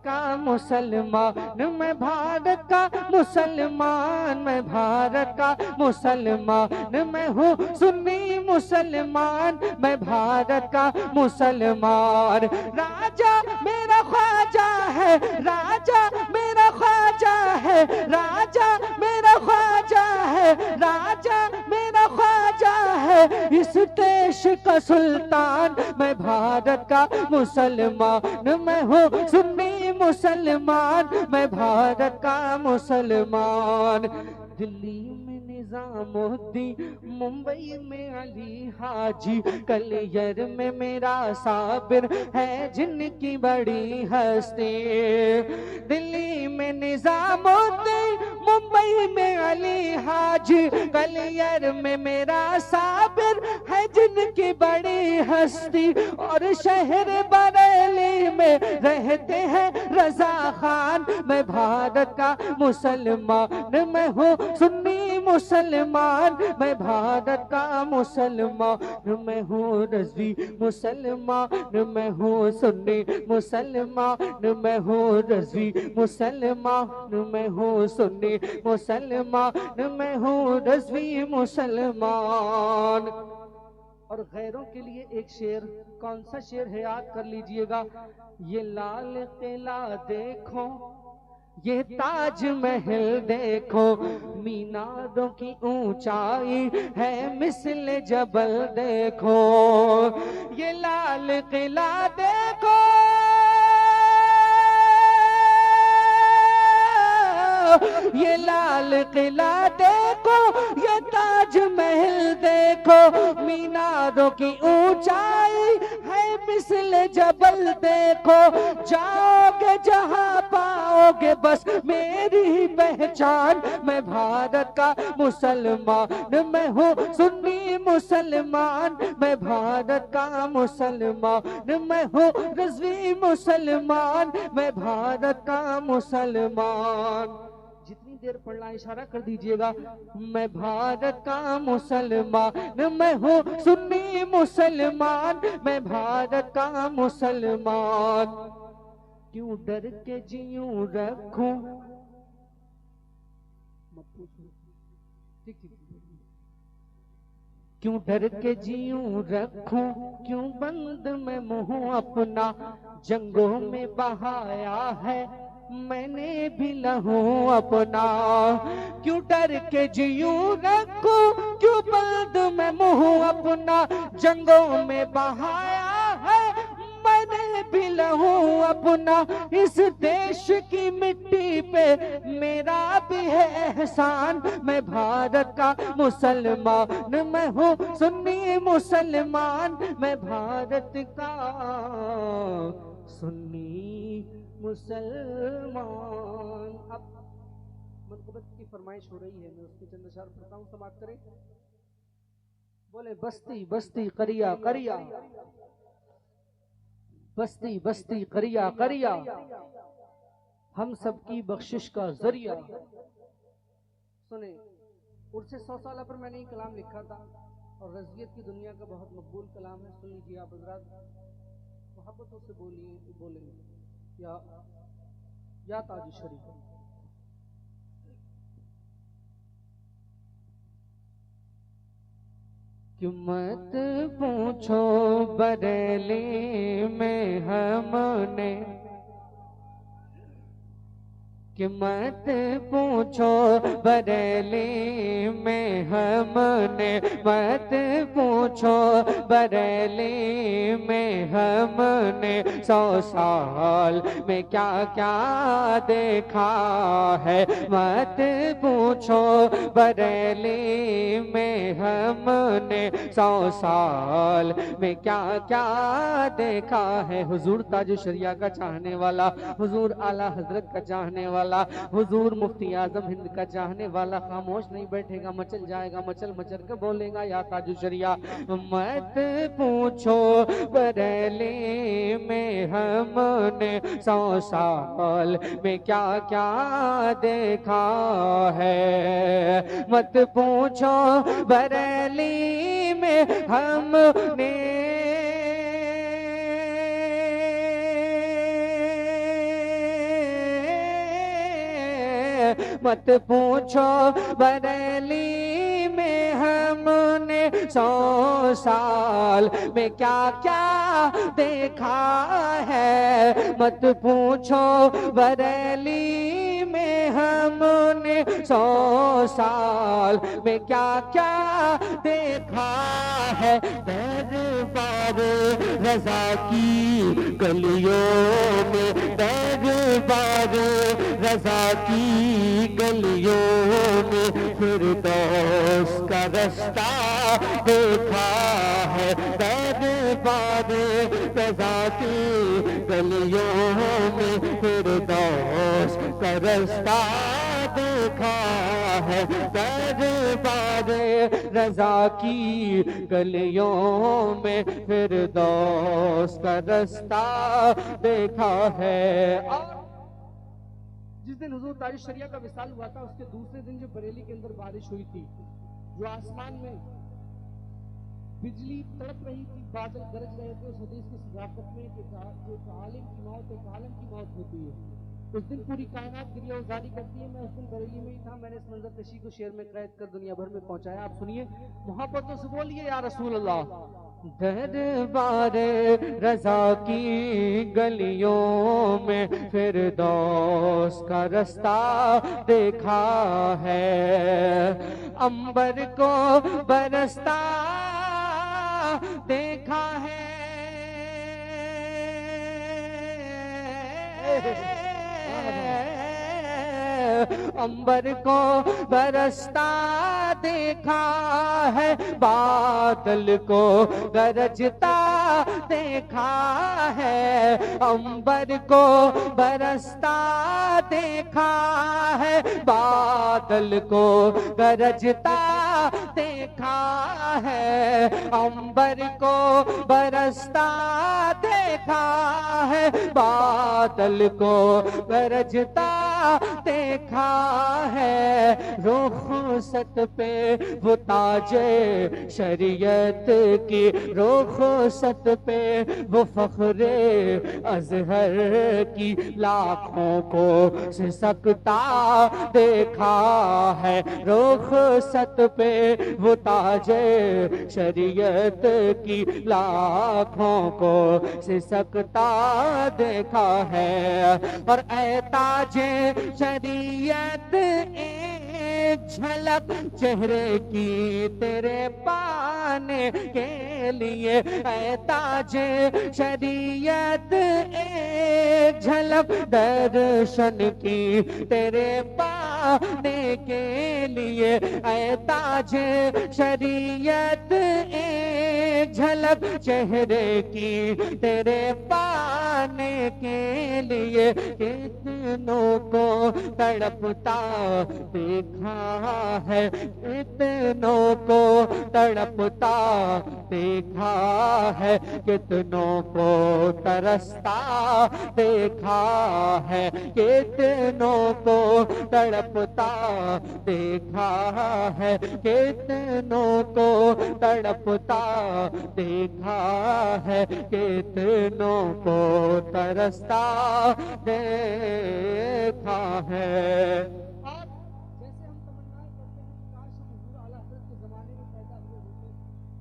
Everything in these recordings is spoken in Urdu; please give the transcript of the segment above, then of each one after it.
کا مسلمان، میں بھارت کا مسلمان، میں بھارت کا مسلمان، میں ہوں سنی مسلمان، میں بھارت کا مسلمان۔ راجہ میرا خواجہ ہے، راجہ میرا خواجہ ہے، راجہ میرا خواجہ ہے، راجہ میرا خواجہ ہے، اس دیش کا سلطان، میں بھارت کا مسلمان، میں ہوں سنی مسلمان، میں بھارت کا مسلمان۔ دلی میں نظام الدین، ممبئی میں علی حاجی، کلیر میں میرا صابر ہے جن کی بڑی ہستی۔ دلی میں نظام الدین، ممبئی میں علی حاجی، کلیر میں میرا صابر ہے جن کی بڑی ہستی، اور شہر بریلی میں رہتے ہیں رضا خان، میں بھارت کا مسلمان، میں ہوں سنی مسلمان، میں بھارت کا مسلمان، میں ہوں رضوی مسلمان، میں ہوں سنی مسلمان، میں ہوں رضوی مسلمان، میں ہوں سنی مسلمان، میں ہوں رضوی مسلمان۔ اور غیروں کے لیے ایک شعر، کون سا شعر ہے یاد کر لیجئے گا۔ یہ لال قلعہ دیکھو، یہ تاج محل دیکھو، میناروں کی اونچائی ہے مثل جبل دیکھو، یہ لال قلعہ دیکھو، یہ لال قلعہ دیکھو، یہ تاج محل دیکھو، میناروں کی اونچائی ہے مثل جبل دیکھو، جاؤ گے جہاں پاؤ گے بس میری ہی پہچان، میں بھارت کا مسلمان، میں ہوں سنی مسلمان، میں بھارت کا مسلمان، میں ہوں رضوی مسلمان، میں بھارت کا مسلمان۔ جتنی دیر پڑھنا اشارہ کر دیجئے گا۔ میں بھارت کا مسلمان، میں ہوں سنی مسلمان، میں بھارت کا مسلمان۔ کیوں ڈر کے جیوں رکھوں، کیوں ڈر کے جیوں رکھوں، کیوں بند میں منہ اپنا، جنگوں میں بہایا ہے میں نے بھی لہو اپنا، کیوں ڈر کے جیوں رکھوں، کیوں بند میں منہ اپنا، جنگوں میں بہایا ہے میں نے بھی لہو اپنا، اس دیش کی مٹی پہ میرا بھی ہے احسان، میں بھارت کا مسلمان، میں ہوں سنی مسلمان، میں بھارت کا سنی مسلمان۔ اب منقبت کی فرمائش ہو رہی ہے، میں اس کے چند اشعار پڑھتا ہوں، سماعت کریں۔ بولے بستی بستی قریہ قریہ، بستی بستی قریہ قریہ، ہم سب کی بخشش کا ذریعہ۔ سنیں، عرص 100 سالہ پر میں نے یہ کلام لکھا تھا، اور رضویت کی دنیا کا بہت مقبول کلام ہے، سن لیجیے آپ حضرات، محبتوں سے بولیں یا تاج شریف۔ کہ مت پوچھو بریلی میں ہم نے، کہ مت پوچھو بریلی میں ہم نے، مت پوچھو بریلی میں ہم نے، 100 سال میں کیا کیا دیکھا ہے، مت پوچھو بریلی میں ہم نے، 100 سال میں کیا کیا دیکھا ہے۔ حضور تاج شریعہ کا چاہنے والا، حضور اعلیٰ حضرت کا چاہنے والا، حضور مفتی اعظم ہند کا چاہنے والا خاموش نہیں بیٹھے گا، مچل جائے گا، مچل مچل کے بولے گا یا تاج شریعہ۔ مت پوچھو بریلی میں ہم نے، 100 سال میں کیا کیا دیکھا ہے، مت پوچھو بریلی میں ہم نے، مت پوچھو بریلی میں ہم نے 100 سال میں کیا کیا دیکھا ہے، مت پوچھو بریلی میں ہم نے 100 سال میں کیا کیا دیکھا ہے، دربار رضا کی گلیوں میں، دربار رضا کی گلیوں میں فردوس کا رستہ دیکھا ہے، دربار رضا کی گلیوں میں فردوس کا رستہ دیکھا ہے، دربار رضا کی گلیوں میں فردوس کا رستہ دیکھا ہے۔ اور جس دن حضور تاج الشریعہ کا وصال ہوا تھا، اس کے دوسرے دن جو بریلی کے اندر بارش ہوئی تھی، جو آسمان میں بجلی تڑپ رہی تھی، بادل گرج رہے تھے، اس حدیث کی صداقت میں کہ ایک عالم کی موت ایک عالم کی موت ہوتی ہے، اس دن پوری کائنات گریہ وزاری کرتی ہے۔ میں اس دن بریلی میں ہی تھا، میں نے اس منظر کشی کو شعر میں قید کر دنیا بھر میں پہنچایا۔ آپ سنیے، محبتوں سے بولیے یا رسول اللہ۔ دربار رضا کی گلیوں میں فردوس کا رستہ دیکھا ہے، عنبر کو برستا دیکھا ہے، عنبر کو برستا دیکھا ہے، بادل کو گرجتا دیکھا ہے، عنبر کو برستا دیکھا ہے، بادل کو گرجتا دیکھا ہے، عنبر کو برستا دیکھا ہے، بادل کو گرجتا دیکھا ہے، رخصت پہ وہ تاج شریعت کی، رخصت پہ وہ فخر ازہر کی، لاکھوں کو سسکتا دیکھا ہے، رخصت پہ وہ تاج شریعت کی، لاکھوں کو سسکتا دیکھا ہے، اور اے تاج شریعت ایک جھلک چہرے کی تیرے پانے کے لیے، اے تاج شریعت ایک جھلک درشن کی تیرے پانے کے لیے، اے تاج شریعت ایک جھلک چہرے کی تیرے پانے کے لیے، اتنوں کو تڑپتا دیکھا ہے، اتنوں کو تڑپتا دیکھا ہے، کتنوں کو ترستا دیکھا ہے، کتنوں کو تڑپتا دیکھا ہے، کتنوں کو تڑپتا دیکھا ہے، کتنوں کو ترستا دیکھا ہے۔ آپ جیسے ہم تمنا کرتے ہیں کہ کاش ہم حضور اعلیٰ حضرت کے زمانے میں پیدا ہوئے ہوتے،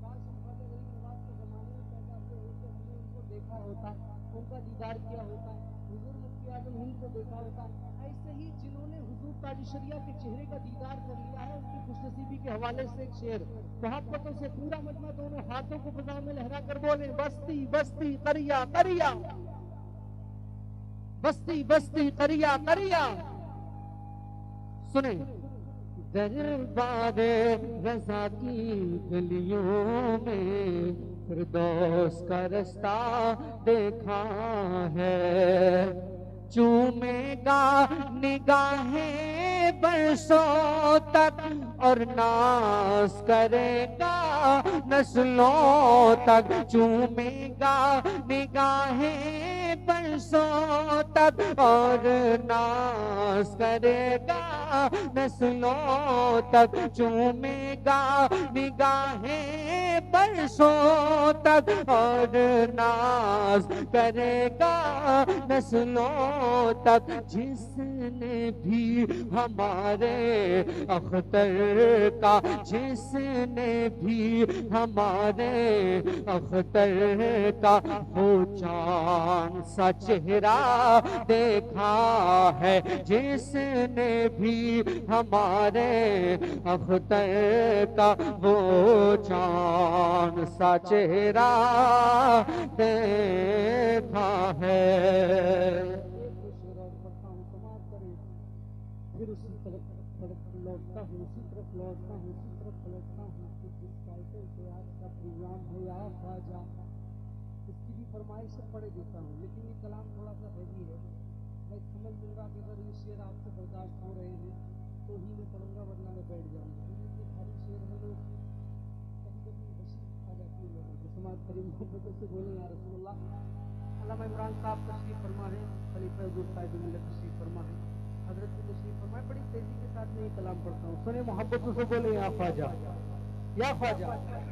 کاش ہم خواجہ غریب نواز کے زمانے میں پیدا ہوئے ہوتے، ہم نے ان کو دیکھا ہوتا، ان کا دیدار کیا ہوتا، حضور مفتی اعظم ہند کو دیکھا ہوتا۔ ایسے ہی جنہوں نے حضور تاج الشریعہ کے چہرے کا دیدار کر لیا ہے، ان کی خوش نصیبی کے حوالے سے ایک شعر، محبتوں سے پورا مجمع دونوں ہاتھوں کو فضا میں لہرا کر بولے، بستی بستی قریہ قریہ، بستی بستی قریہ قریہ۔ سنیں، دربار رضا کی گلیوں میں فردوس کا رستہ دیکھا ہے، چومے گا نگاہیں برسوں تک اور ناز کرے گا نسلوں تک، چومے گا نگاہیں برسوں تک اور ناز کرے گا نسلوں تک، چومے گا نگاہیں برسوں تک اور ناز کرے گا نسلوں تک جس نے بھی ہمارے اختر کا، جس نے بھی ہمارے اختر کا وہ چاند سا چہرہ دیکھا ہے، جس نے بھی ہمارے اختر کا وہ چاند سا چہرہ دیکھا ہے۔ ایک دو شعر اور پڑھتا ہوں، سماعت کریں، پھر اسی طرف لوٹتا ہوں، اسی طرف لوٹتا ہوں، اسی طرف پلٹتا ہوں کہ جس ٹائٹل سے آج کا پروگرام ہے یا خواجہ، اس کی بھی فرمائش سے پڑھ دیتا ہوں، لیکن یہ کلام تھوڑا سا ہیوی ہے، میں سمجھ لوں گا کہ اگر یہ شعر آپ سے برداشت ہو رہے ہیں تو ہی میں پڑھوں گا، ورنہ میں بیٹھ جاؤں گا، کیونکہ یہ بھاری شعر ہے، لوگ کبھی کبھی ہنسی آ جاتی ہے لوگوں کو۔ سماعت کریں، محبت سے بولیں یا رسول اللہ۔ علامہ عمران صاحب تشریف فرما ہے، خلیفہ حضور صاحب ملت تشریف فرما ہے، حضرت کی تشریف فرمائے، بڑی تیزی کے ساتھ میں یہ کلام پڑھتا ہوں، سنیں محبت سے بولیں یا خواجہ، یا خواجہ۔